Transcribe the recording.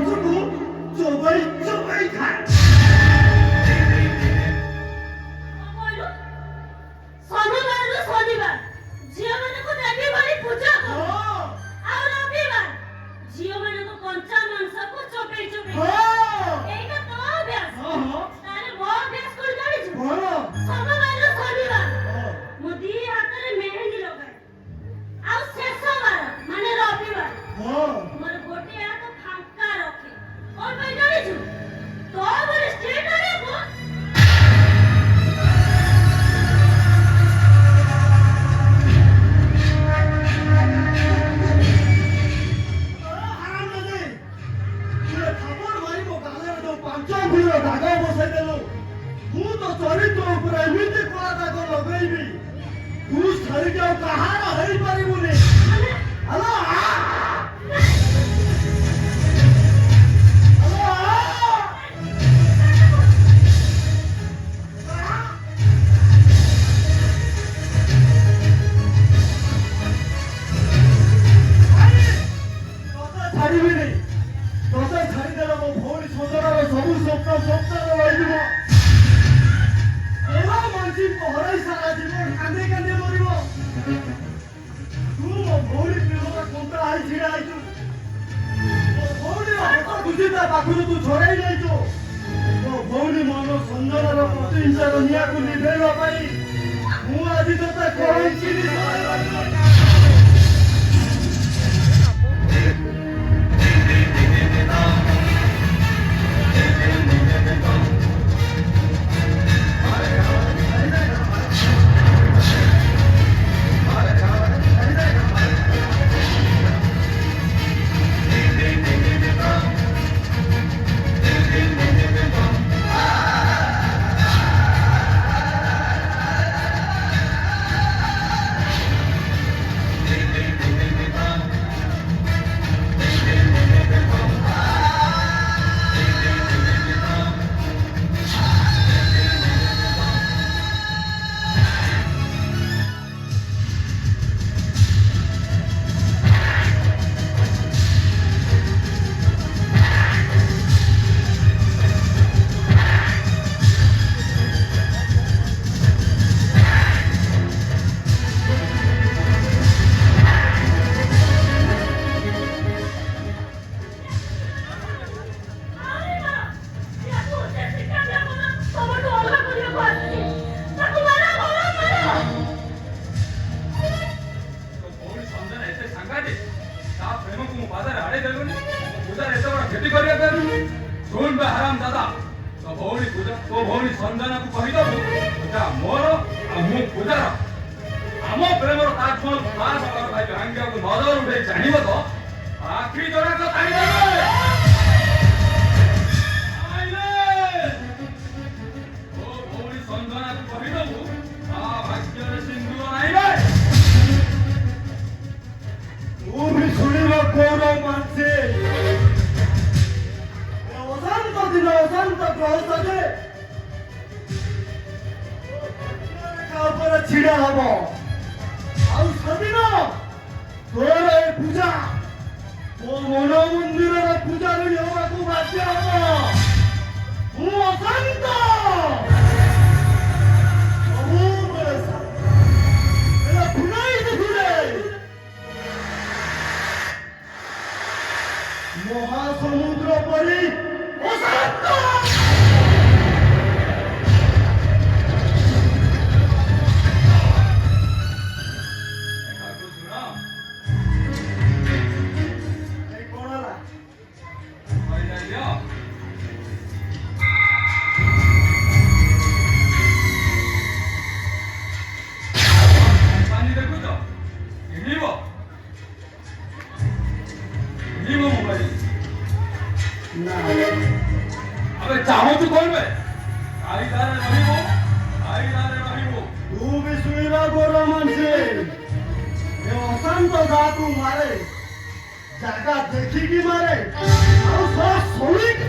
ମାଂସକୁ ଚୋବାଇ ଚୋବାଇ ଖାଏ। ଶନିବାରରୁ ଶନିବାର ଝିଅମାନଙ୍କୁ ଦେବୀ ଭଳି ପୂଜା କର। ଆଉ ରବିବାର ଝିଅମାନଙ୍କୁ କଞ୍ଚା ମାଂସକୁ ଚୋବେଇ ଚୋବେଇ ଏଇଟା ତୋ ଅଭ୍ୟାସ। ତାହେଲେ ମୋ ଅଭ୍ୟାସ କଣ ଜାଣିଛୁ? ସୋମବାରରୁ ଶନିବାର ମୁଁ ଦି ହାତରେ ମେହେନ୍ଦି ଲଗାଏ। ଆଉ ଶେଷ ବାର ମାନେ ରବିବାର ମୋର ଗୋଟେ ହାତ ଫାଙ୍କା ରଖେ। କଣ ପାଇଁ ଜାଣିଛୁ? ତୋ ଭଳି ଷ୍ଟ୍ରିଟ୍ କରିବାକୁ ଦାଗ ବସେଇଦେଲୁ। ମୁଁ ତ ଚରିତ୍ର ଉପରେ ଏମିତି କଳା ଦାଗ ଲଗେଇବି ତୁ ଛାଡ଼ିକି ଆଉ କାହାର ହେଇପାରିବୁନି। ଛାଡ଼ିବିନି। ତୋତେ ଛାଡ଼ିଦେଲେ ମୋ ଭଉଣୀ ସୁନ୍ଦରର ସବୁ ସ୍ୱପ୍ନ ସ୍ୱପ୍ନରେ ରହିଯିବ। ମାन्छी ହରାଇ ସାରା ଜୀବନ କାନ୍ଦେ କାନ୍ଦେ ମରିବ। ତୁ ମୋ ଭଉଣୀ ପ୍ରେମର କଣ୍ଟା ହେଇ ଛିଡ଼ା ହେଇଛୁ। ମୋ ଭଉଣୀର ହାତ ବୁଝି ତା ପାଖରୁ ତୁ ଛଡ଼େଇ ନେଇଛୁ। ମୋ ଭଉଣୀ ମନ ସଞ୍ଜନର ପ୍ରତିହିଂସାର ନିଆଁକୁ ନିଭେଇବା ପାଇଁ ମୁଁ ଆଜି ତୋତେ କଳଙ୍କିନି ଭଉଣୀ ସଞ୍ଜନାକୁ କହିଦବୁ ଏଟା ମୋର ଆଉ ମୁଁ ପୂଜାର। ଆମ ପ୍ରେମର ତାଠୁ ତା ସକାଳ ଭାଇ ଭାଙ୍ଗିବାକୁ ନଜର ଉଠେଇ ଚାହିଁବ ତ ଆଖି ଜଣାକ ଚାହିଁଦେବେ। ଓ ଭଉଣୀ ସଞ୍ଜନାକୁ କହିଦବୁ ତା ଭାଗ୍ୟରେ ସିନ୍ଦୁର ନାହିଁ। ତୁ ବି ଶୁଣିବ କୌର ମାन्छେ ଅଶାନ୍ତ ଦିନ ଅଶାନ୍ତ ପ୍ରହସରେ ଉପରେ ଛିଡ଼ା ହବ। ଆଉ ସେଦିନ ତୋର ଏ ପୂଜା ମୋ ମନ ମନ୍ଦିରର ପୂଜାରୀ ହେବାକୁ ବାଧ୍ୟ ହବ। ମୁଁ ଅଶାନ୍ତ ସବୁବେଳେ ଫୁଲାଇ ଦେଖିଲେ ମହାସମୁଦ୍ର ପରି ଅଶାନ୍ତ। ଚାହୁଁଛୁ କହିବେ ତୁ ବି ଶୁଣିବା ଗୋର ମାन्छେ ଅଶାନ୍ତ ଗାଁକୁ ମାରେ ଜାଗା ଦେଖିକି ମାରେ ଆଉ ଶୁଣିକି